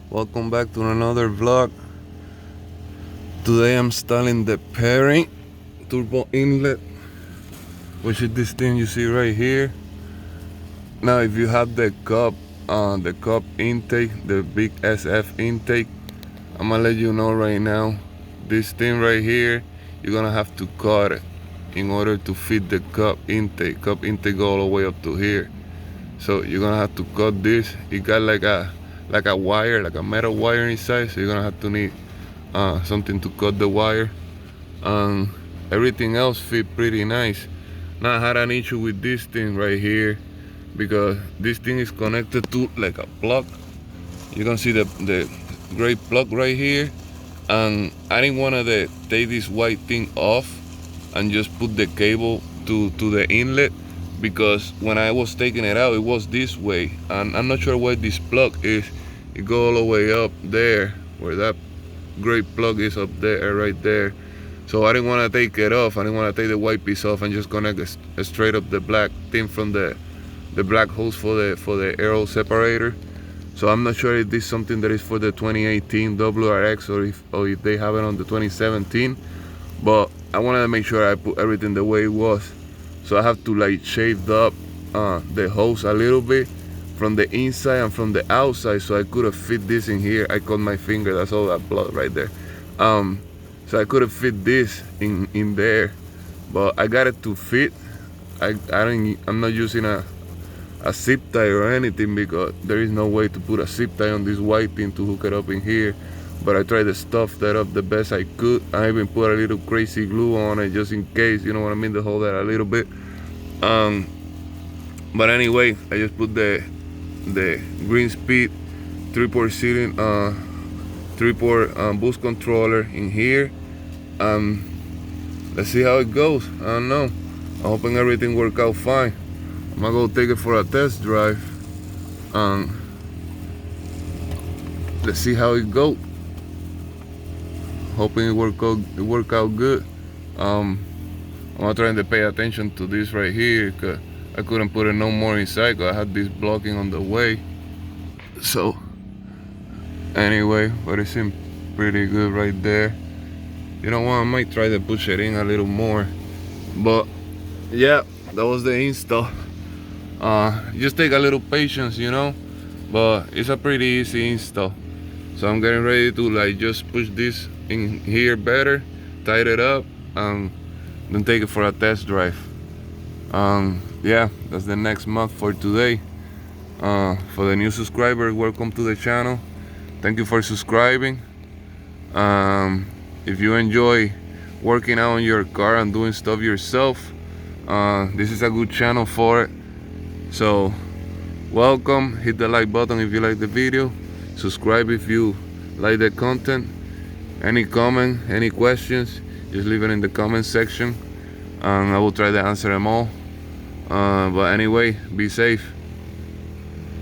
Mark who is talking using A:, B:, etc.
A: Welcome back to another vlog. Today I'm installing the Perrin turbo inlet, which is this thing you see right here. Now if you have the Cobb intake, the big SF intake, I'm gonna let you know right now, this thing right here, you're gonna have to cut it in order to fit the Cobb intake. Cobb intake go all the way up to here. So you're gonna have to cut this. It got like a wire, like a metal wire inside, so you're gonna have to need something to cut the wire. Everything else fit pretty nice. Now I had an issue with this thing right here because this thing is connected to like a plug. You can see the gray plug right here, and I didn't want to take this white thing off and just put the cable to the inlet, because when I was taking it out, it was this way, and I'm not sure where this plug is. It go all the way up there, where that gray plug is, up there, right there. So I didn't want to take it off. I didn't want to take the white piece off and just connect straight up the black thing from the black hose for the Aero separator. So I'm not sure if this is something that is for the 2018 WRX or if they have it on the 2017. But I wanted to make sure I put everything the way it was. So I have to like shave up the hose a little bit from the inside and from the outside, so I could have fit this in here. I cut my finger, that's all that blood right there. So I could have fit this in there, but I got it to fit. I'm not using a zip tie or anything, because there is no way to put a zip tie on this white thing to hook it up in here. But I tried to stuff that up the best I could. I even put a little crazy glue on it just in case, you know what I mean, to hold that a little bit. But anyway, I just put the Grimmspeed 3-port cylinder, 3-port boost controller in here. Let's see how it goes. I don't know. I'm hoping everything work out fine. I'm gonna go take it for a test drive. Let's see how it goes. Hoping it work out good. I'm trying to pay attention to this right here, because I couldn't put it no more inside because I had this blocking on the way. So anyway, but it seemed pretty good right there. You know what, I might try to push it in a little more. But yeah, that was the install. Just take a little patience, you know, but it's a pretty easy install. So I'm getting ready to like just push this in here better, tighten it up, and then take it for a test drive. Yeah, that's the next month for today. For the new subscribers, welcome to the channel. Thank you for subscribing. If you enjoy working out on your car and doing stuff yourself, this is a good channel for it. So welcome. Hit the like button if you like the video. Subscribe if you like the content. Any comment, any questions, just leave it in the comment section, and I will try to answer them all. But anyway, be safe.